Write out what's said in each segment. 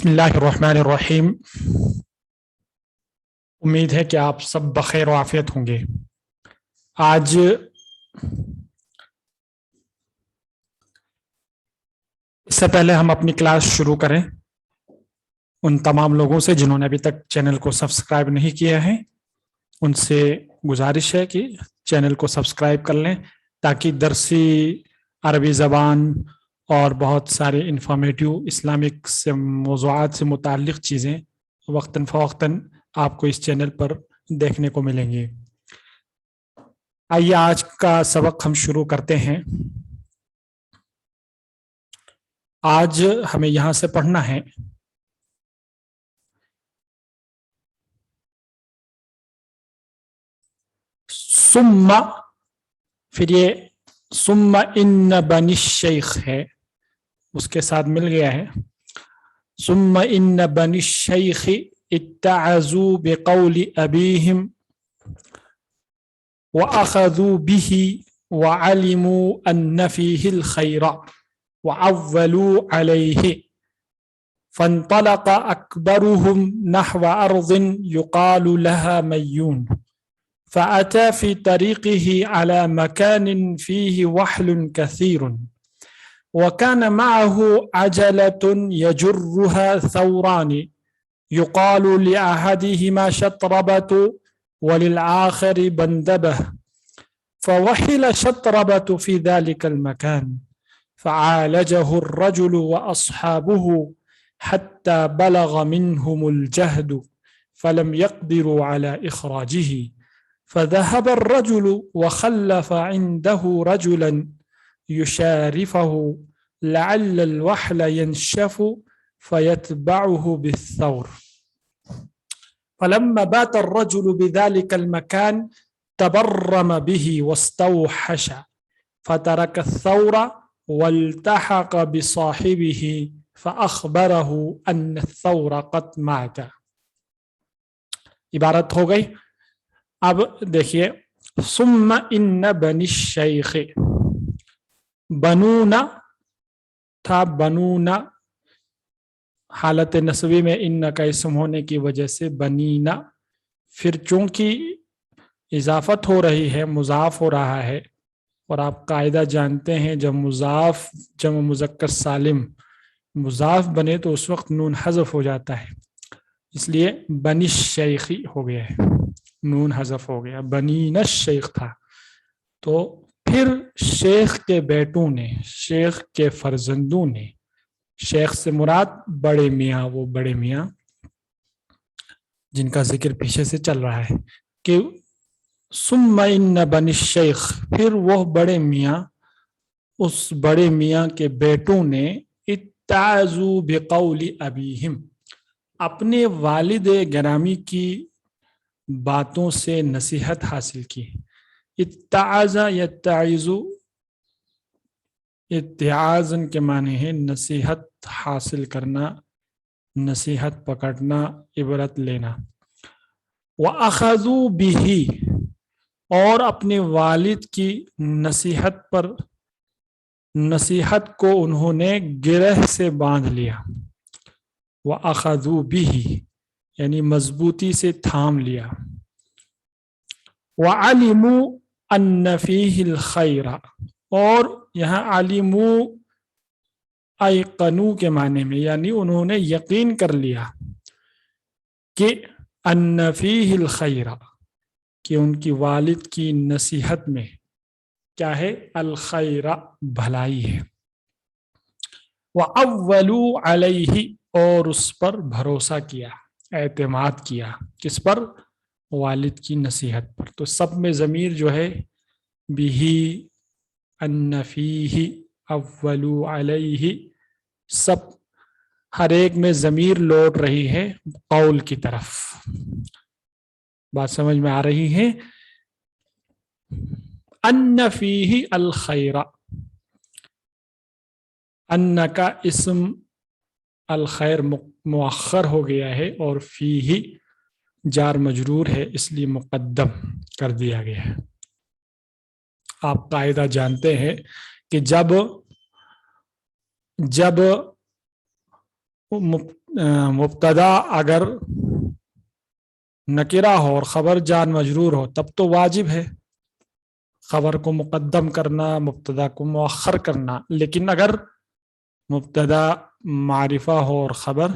बिस्मिल्लाहिर्रहमानिर्रहीम। उम्मीद है कि आप सब बखैर व आफियत होंगे। आज इससे पहले हम अपनी क्लास शुरू करें, उन तमाम लोगों से जिन्होंने अभी तक चैनल को सब्सक्राइब नहीं किया है, उनसे गुजारिश है कि चैनल को सब्सक्राइब कर लें ताकि दरसी अरबी ज़बान और बहुत सारे इंफॉर्मेटिव इस्लामिक से मौज़ूआत से मुताल्लिक़ चीज़ें वक्तन फ़वक्तन आपको इस चैनल पर देखने को मिलेंगी। आइए आज का सबक हम शुरू करते हैं। आज हमें यहाँ से पढ़ना है सुम्मा, फिर ये सुम्मा इन्न बनी शेख है, उसके साथ मिल गया है सुम्मा इन्न बनी शेख इत्तअज़ू बिक़ौलि अबीहिम व अख़ज़ू बिही व अलिमू अन्न फ़ीहिल ख़ैर व अव्वलू अलैहि फ़न्तलक़ अकबरुहुम नहव अर्ज़िन युक़ालु लहा मय्यून फ़अता फ़ी तरीक़िही अला मकानिन फ़ीहि वहलुन कसीरुन वकान मअहु अजलतुन यजुर्रुहा थौरानी युक़ालु लिअहदिहिमा शत्रबतु वलिलआखिरि बंदबह फवहिल शत्रबतु फ़ी ज़ालिकल मकान फ़आलजहु अर्रजुलु व अस्हाबुहु हत्ता बलग मिनहुमुल जहदु फलम यक़दिरू अला इख़राजिही فذهب الرجل وخلف عنده رجلا يشارفه لعل الوحل ينشف فيتبعه بالثور فلما بات الرجل بذلك المكان تبرم به واستوحش فترك الثور والتحق بصاحبه فأخبره أن الثور قد مات. इबारत हो गई। अब देखिए, सुम्मा इन्न बनी शेख, बनूना था, बनूना हालत नस्बी में इन्न का इसम होने की वजह से बनीना, फिर चूंकि इजाफत हो रही है, मुजाफ हो रहा है, और आप कायदा जानते हैं जब मुजाफ जम मुज़क्कर सालिम मुजाफ बने तो उस वक्त नून हज़फ हो जाता है, इसलिए बनी शेखी हो गया है, नून हज़फ हो गया। बनीना शेख था, तो फिर शेख के बेटों ने, शेख के फर्जंदों ने, शेख से मुराद बड़े मियाँ, वो बड़े मियाँ जिनका जिक्र पीछे से चल रहा है कि सुम्मा इन्न बनी शेख, फिर वह बड़े मियाँ, उस बड़े मियाँ के बेटों ने इत्ताज़ू बिक़ौलि अबीहिम, अपने वालिद गिरामी की बातों से नसीहत हासिल की। इत्ताज़ा यत्ताइज़ु, इत्तिआज़न के माने हैं नसीहत हासिल करना, नसीहत पकड़ना, इबरत लेना। व अख़ज़ू बिही, और अपने वालिद की नसीहत पर, नसीहत को उन्होंने गिरह से बांध लिया। व अख़ज़ू बिही यानी मजबूती से थाम लिया। व अलिमू अन्न फ़ीहिल ख़ैर, और यहाँ अलिमू अयक़नू के माने में, यानी उन्होंने यकीन कर लिया कि अन्न फ़ीहिल ख़ैर, कि उनकी वालिद की नसीहत में क्या है, अल ख़ैर भलाई है। व अव्वलू अलैहि, और उस पर भरोसा किया, एतमाद किया, किस पर, वालिद की नसीहत पर। तो सब में ज़मीर जो है बिही, अन्न फ़ीही, अव्वलू अलैहि, सब हर एक में ज़मीर लौट रही है कौल की तरफ। बात समझ में आ रही है। अन्न फ़ीही अल ख़ैर, अन्न का इस्म अल खैर मुअख्खर हो गया है और फ़ीही जार मजरूर है, इसलिए मुक़द्दम कर दिया गया है। आप कायदा जानते हैं कि जब مبتدا اگر نکرہ ہو اور خبر جار مجرور ہو تب تو واجب ہے خبر کو مقدم کرنا مبتدا کو مؤخر کرنا، لیکن اگر مبتدا معرفہ ہو اور خبر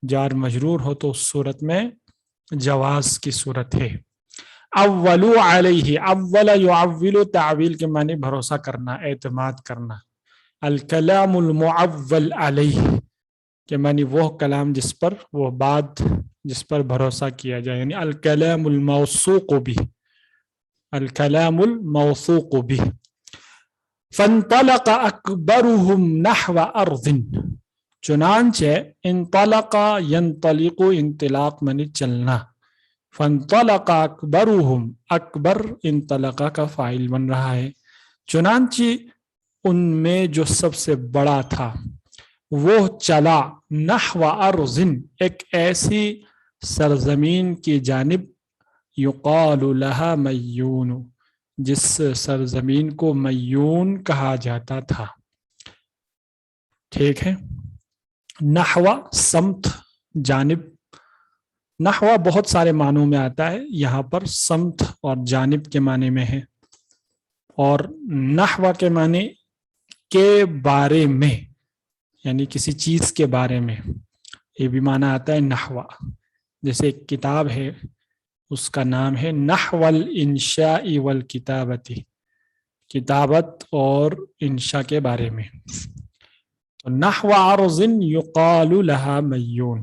جار مجرور ہو تو اس صورت میں جواز کی صورت ہے۔ اولو علیہ، اول یعول تعویل کے معنی بھروسہ کرنا، اعتماد کرنا۔ الکلام المعول علیہ کے معنی وہ کلام جس پر وہ بات جس پر بھروسہ کیا جائے، یعنی الکلام الموثوق به، الکلام الموثوق به۔ فانطلق اکبرهم نحو ارض، چنانچہ انطلق ینطلق، انطلاق منی چلنا، فانطلق اکبرهم، اکبر انطلق کا فاعل بن رہا ہے، چنانچہ ان میں جو سب سے بڑا تھا وہ چلا، نحو ارض، ایک ایسی سرزمین کی جانب، یقال لها میون، جس سرزمین کو میون کہا جاتا تھا۔ ٹھیک ہے، نحو سمت، جانب، نحو بہت سارے معنوں میں آتا ہے، یہاں پر سمت اور جانب کے معنی میں ہے، اور نحو کے معنی کے بارے میں، یعنی کسی چیز کے بارے میں، یہ بھی معنی آتا ہے نحو۔ جیسے ایک کتاب ہے اس کا نام ہے نحو الانشاء والکتابت، کتابت اور انشاء کے بارے میں۔ تو نحو عرض یقال لها میون،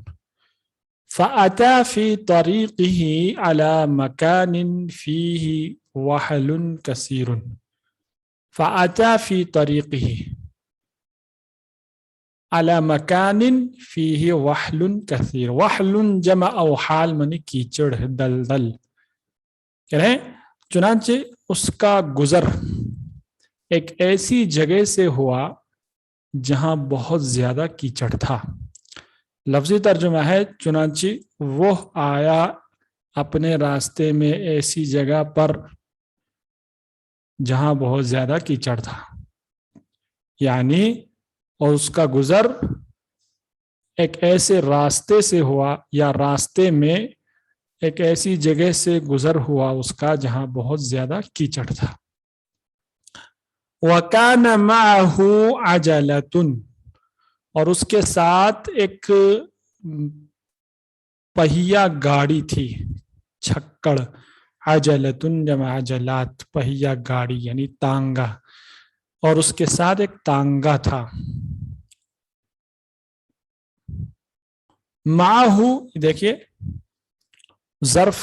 فأتى في طريقه على مكان فيه وحل كثير، فأتى في طريقه على مكان فيه وحل كثير، وحل جمع او حال منی کیچڑ، دلدل، چنانچہ اس کا گزر ایک ایسی جگہ سے ہوا جہاں بہت زیادہ کیچڑ تھا۔ لفظی ترجمہ ہے چنانچہ وہ آیا اپنے راستے میں ایسی جگہ پر جہاں بہت زیادہ کیچڑ تھا، یعنی اور اس کا گزر ایک ایسے راستے سے ہوا، یا راستے میں ایک ایسی جگہ سے گزر ہوا اس کا جہاں بہت زیادہ کیچڑ تھا۔ وَكَانَ مَعَهُ عَجَلَةٌ، اور اس کے ساتھ ایک پہیا گاڑی تھی، چھکڑ، عجلتن جمع عجلات، پہیا گاڑی یعنی تانگا، اور اس کے ساتھ ایک تانگا تھا۔ معہو دیکھیے ظرف،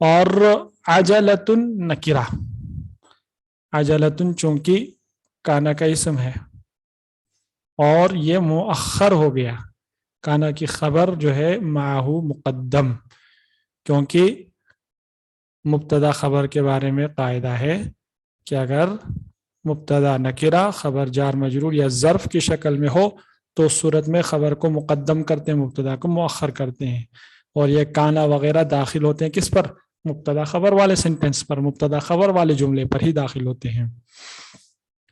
اور عجلتن نکرہ، عجلتن چونکہ کانا کا اسم ہے اور یہ مؤخر ہو گیا، کانا کی خبر جو ہے معہو مقدم، کیونکہ مبتدا خبر کے بارے میں قاعدہ ہے کہ اگر مبتدا نکرہ خبر جار مجرور یا ظرف کی شکل میں ہو تو اس صورت میں خبر کو مقدم کرتے ہیں، مبتدا کو مؤخر کرتے ہیں، اور یہ کانا وغیرہ داخل ہوتے ہیں کس پر؟ مبتدا خبر والے سینٹینس پر، مبتدا خبر والے جملے پر ہی داخل ہوتے ہیں۔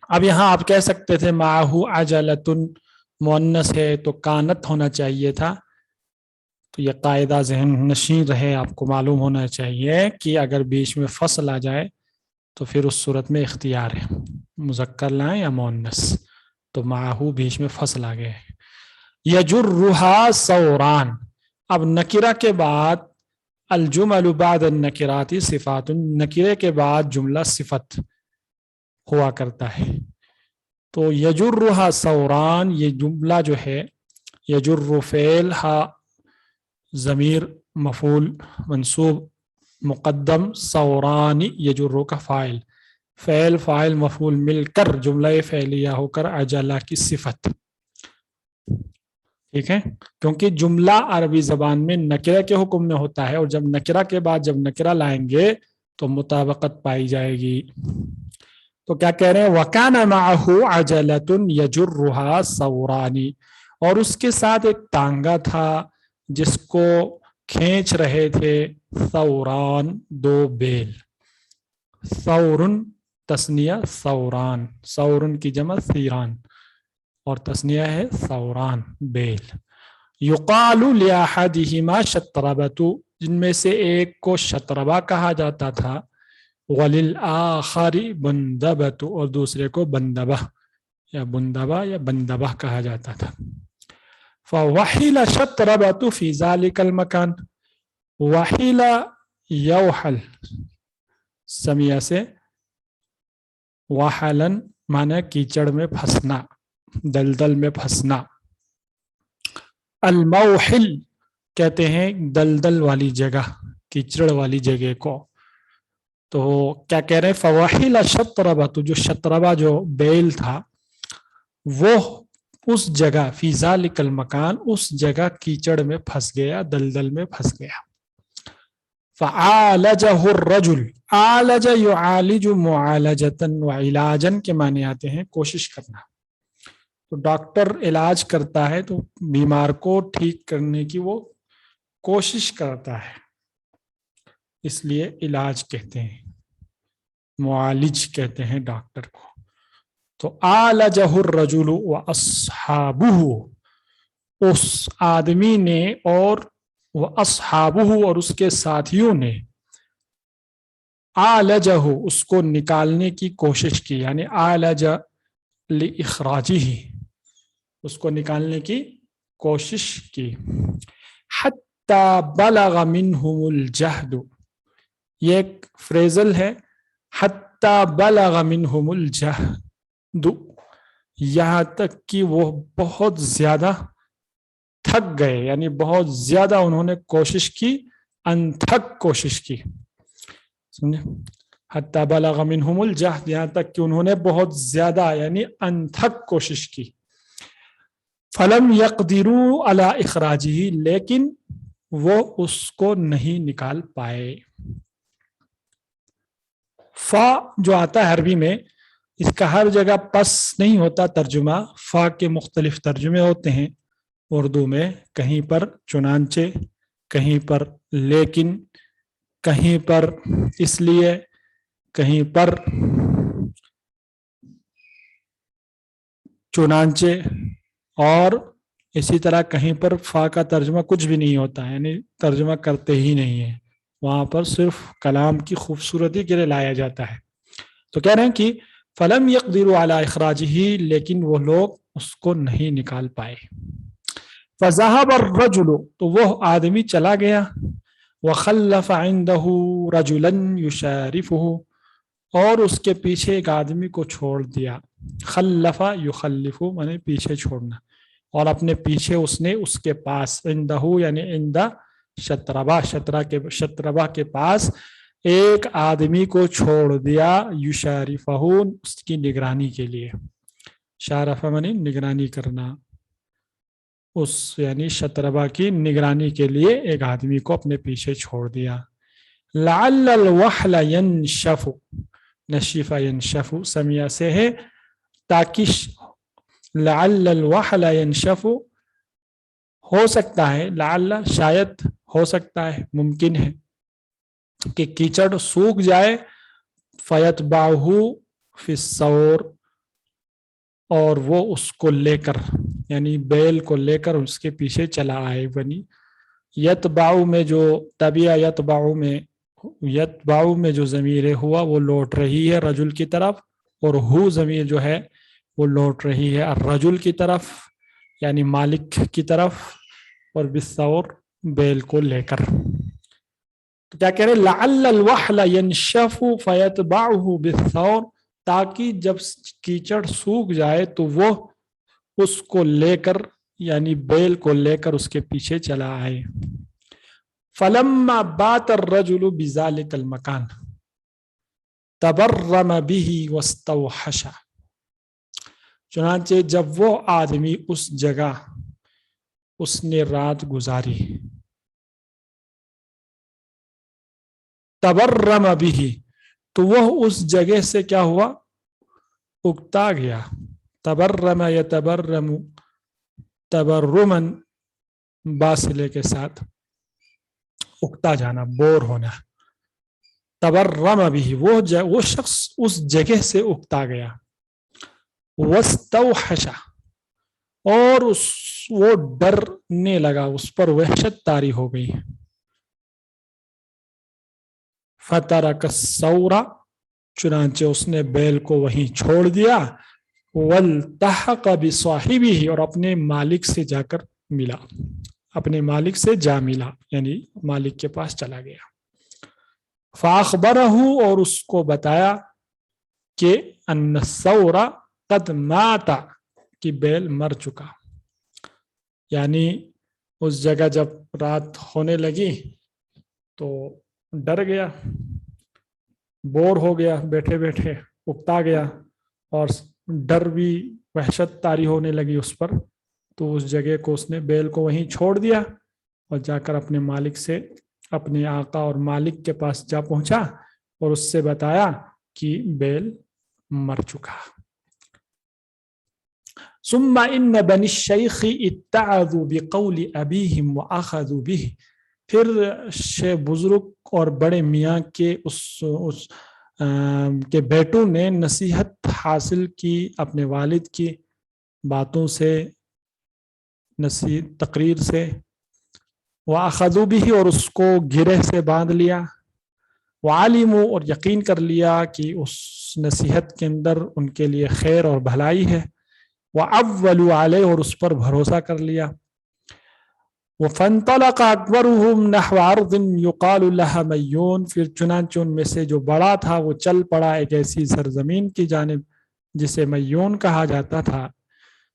اب یہاں آپ کہہ سکتے تھے معہو عجلتن مؤنث ہے تو کانت ہونا چاہیے تھا، تو یہ قاعدہ ذہن نشین رہے، آپ کو معلوم ہونا چاہیے کہ اگر بیچ میں فصل آ جائے تو پھر اس صورت میں اختیار ہے مذکر لائیں یا مؤنث، تو معہو بیچ میں فصل آ گئے۔ یجرھا ثوران، اب نکرہ کے بعد الجمل بعد النکرات صفات، نکرے کے بعد جملہ صفت ہوا کرتا ہے، تو یجرھا ثوران، یہ جملہ جو ہے یجر فعل، ہا ضمیر مفعول منصوب مقدم، ثوران یجر کا فاعل، فعل فاعل مفعول مل کر جملہ فعلیہ ہو کر عجلہ کی صفت، ٹھیک ہے، کیونکہ جملہ عربی زبان میں نکرہ کے حکم میں ہوتا ہے، اور جب نکرہ کے بعد جب نکرہ لائیں گے تو مطابقت پائی جائے گی۔ تو کیا کہہ رہے ہیں؟ وَكَانَ مَعَهُ عَجَلَةٌ يَجُرُّهَا ثَوْرَانِ، اور اس کے ساتھ ایک تانگا تھا جس کو کھینچ رہے تھے ثوران، دو بیل، ثورن تثنیہ ثوران، ثورن کی جمع ثیران، اور तस्निया है सौरान, बेल। युकालु लिअहदिहिमा शत्रबतु, जिनमें से एक को शत्रबा कहा जाता था, वलिल आखरी बंदबतु, और दूसरे को बंदबा या बुंदबा या बंदबा कहा जाता था। फवहिल शत्रबतु फी ज़ालिकल मकान, वहिला यौहल समिया से, वाहलन माने कीचड़ में फंसना, दलदल में फंसना। अल-मौहिल कहते हैं दलदल वाली जगह, कीचड़ वाली जगह को। तो क्या कह रहे हैं, फवाहिल शत्रबतु, जो शत्रबा जो बेल था वो उस जगह, फी ज़ालिकल मकान, उस जगह कीचड़ में फंस गया, दलदल में फंस गया। फ़आलजहु रजुल, आलज युआलिजु मुआलजतन व इलाजन के माने आते हैं कोशिश करना। तो डॉक्टर इलाज करता है तो बीमार को ठीक करने की वो कोशिश करता है, इसलिए इलाज कहते हैं, मुआलिज कहते हैं डॉक्टर को। तो आलजहु रजुलु व अस्हाबुहु, उस आदमी ने और व अस्हाबुहु, और उसके साथियों ने, आलजहु उसको निकालने की कोशिश की, यानी आलज लिइखराजिही, उसको निकालने की कोशिश की। हत्ता बलग मिनहुमुल जहदु, ये एक फ्रेजल है, हत्ता बलग मिनहुमुल जहदु, यहाँ तक कि वो बहुत ज्यादा थक गए, यानी बहुत ज्यादा उन्होंने कोशिश की, अनथक कोशिश की, समझे। हत्ता बलग मिनहुमुल जहद, यहाँ तक कि उन्होंने बहुत ज्यादा यानी अनथक कोशिश की। फलम यक़दिरू अला इखराजिही, लेकिन वो उसको नहीं निकाल पाए। फा जो आता है अरबी में, इसका हर जगह पस नहीं होता तर्जुमा, फा के मुख्तलिफ तर्जुमे होते हैं उर्दू में, कहीं पर चुनांचे, कहीं पर लेकिन, कहीं पर इसलिए, कहीं पर चुनांचे, और इसी तरह कहीं पर फा का तर्जुमा कुछ भी नहीं होता, यानी तर्जुमा करते ही नहीं है, वहां पर सिर्फ कलाम की खूबसूरती के लिए लाया जाता है। तो कह रहे हैं कि फलम यक़दिरू अला इखराजिही, लेकिन वो लोग उसको नहीं निकाल पाए। फज़हब अर्रजुलु, तो वो आदमी चला गया, वखल्लफ़ इंदहु रजुलन युशारिफुहु, और उसके पीछे एक आदमी को छोड़ दिया। खल्लफ़ा युखल्लिफु माने पीछे छोड़ना, और अपने पीछे उसने उसके पास, इंदहु यानी इंदा शत्रबा, शत्रबा के पास एक आदमी को छोड़ दिया, युशारिफहु उसकी निगरानी के लिए। शारफा माने निगरानी करना, उस यानी शत्रबा की निगरानी के लिए एक आदमी को अपने पीछे छोड़ दिया। लअल्लल वहला यनशफु, नशीफा यनशफु समिया से है, ताकि लअल्लल वहला यनशफु, हो सकता है, लअल्ला शायद, हो सकता है, मुमकिन है कि कीचड़ सूख जाए, फयतबाहु फिस्सौर, और वो उसको लेकर यानी बैल को लेकर उसके पीछे चला आए। बनी यतबाउ में जो तबिया, यतबाउ में जो ज़मीर हुआ वो लौट रही है रजुल की तरफ, और हु ज़मीर जो है वो लौट रही है रजुल की तरफ यानी मालिक की तरफ, और बिस्सौर बैल को लेकर। तो क्या कह रहे, लअल्लल वहला यनशफु फयतबाउहु बिस्सौर, ताकि जब कीचड़ सूख जाए तो वो उसको लेकर यानी बैल को लेकर उसके पीछे चला आए। फलम्मा बात अर्रजुलु बिज़ालिकल मकान तबर्रम बिही वस्तवहशा, चुनांचे जब वो आदमी उस जगह उसने रात गुजारी, तबर्रम बिही, तो वह उस जगह से क्या हुआ, उगता गया। तबर्रम यतबर्रमु, तबर्रुमन बासिले के साथ उगता जाना, बोर होना। तबर्रम बिही, वो शख्स उस जगह से उगता गया। वस्तवहशा, اور وہ ڈرنے لگا, उस पर वहशत तारी हो गई. फतरक सौरा, चुनांचे उसने बैल को वहीं छोड़ दिया. वल्तहक बिसाहिबिही, और अपने मालिक से जाकर मिला, अपने मालिक से जा मिला, यानी मालिक के पास चला गया. फाखबरहू, और उसको बताया कि अन्न सौरा कद माता, कि बैल मर चुका. यानी उस जगह जब रात होने लगी तो डर गया, बोर हो गया, बैठे बैठे उकता गया, और डर भी वहशत तारी होने लगी उस पर. तो उस जगह को उसने बैल को वहीं छोड़ दिया और जाकर अपने मालिक से, अपने आका और मालिक के पास जा पहुंचा और उससे बताया कि बैल मर चुका. सुम्मा इन्न बनी शैख़ इत्तअज़ू बिक़ौलि अबीहिम व अख़ज़ू बिही, फिर बुजुर्ग और बड़े मियाँ के उस के बेटों ने नसीहत हासिल की अपने वालिद की बातों से, तकरीर से. वअख़ज़ू बिही, और उसको गिरह से बांध लिया. वअलिमू, और यकीन कर लिया कि उस नसीहत के अंदर उनके लिए खैर और भलाई है. वअव्वलू अलैहि, और उस पर भरोसा कर लिया. वफ़न्तलक़ अकबरुहुम नहव अर्ज़िन युक़ालु लहा मय्यून, फिर चुनांचे उनमें से जो बड़ा था वो चल पड़ा एक ऐसी सरजमीन की जानिब जिसे मय्यून कहा जाता था.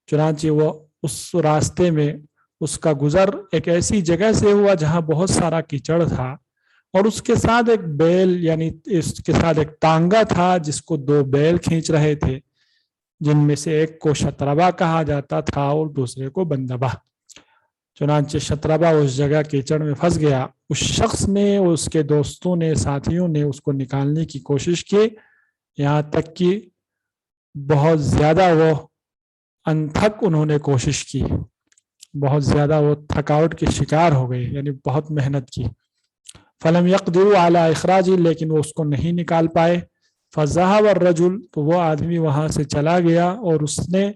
चुनांचे वो उस रास्ते में उसका गुजर एक ऐसी जगह से हुआ जहाँ बहुत सारा कीचड़ था, और उसके साथ एक बैल, यानी इसके साथ एक तांगा था जिसको 2 बैल खींच रहे थे, जिनमें से एक को शतरबा कहा जाता था और दूसरे को बंदबा. चुनांचे शतरबा उस जगह कीचड़ में फंस गया. उस शख्स ने, उसके दोस्तों ने, साथियों ने उसको निकालने की कोशिश की, यहाँ तक कि बहुत ज्यादा वो अनथक उन्होंने कोशिश की, बहुत ज्यादा वो थकावट के शिकार हो गए, यानी बहुत मेहनत की. फलम यक़दिरू अला इखराजी, लेकिन वो उसको नहीं निकाल पाए. फ़ज़हब अर्रजुल, तो वो आदमी वहां से चला गया और उसने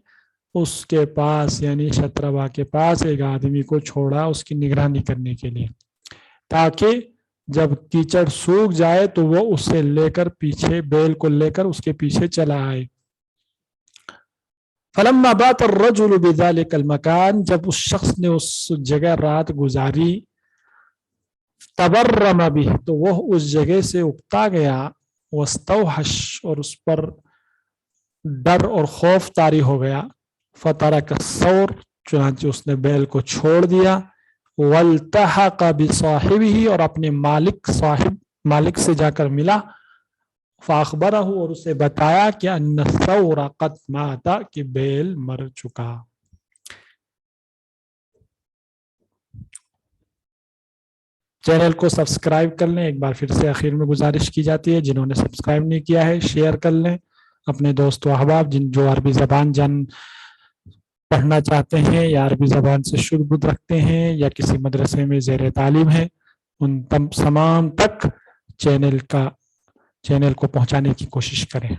उसके पास, यानी शतरबा के पास एक आदमी को छोड़ा उसकी निगरानी करने के लिए, ताकि जब कीचड़ सूख जाए तो वो उसे लेकर पीछे, बैल को लेकर उसके पीछे चला आए. फलम्मा बात अर्रजुल बिज़ालिकल मकान, जब उस शख्स ने उस जगह रात गुजारी, तबर्रम बिही, तो वह उस जगह से उकता गया. वस्तौहश, और उस पर डर और खौफ तारी हो गया. फतरक सौर, चुनांचे उसने बैल को छोड़ दिया. वल्तहक बिसाहिबिही, और अपने मालिक से जाकर मिला. फाखबरहू, और उसे बताया कि अन्न सौरा क़द माता, कि बैल मर चुका. चैनल को सब्सक्राइब कर लें. एक बार फिर से आखिर में गुजारिश की जाती है, जिन्होंने सब्सक्राइब नहीं किया है शेयर कर लें अपने दोस्तों अहबाब जो अरबी ज़बान पढ़ना चाहते हैं या अरबी ज़बान से शुद्ध बुद्ध रखते हैं या किसी मदरसे में ज़ेर तालीम है, उन तमाम तक चैनल को पहुंचाने की कोशिश करें.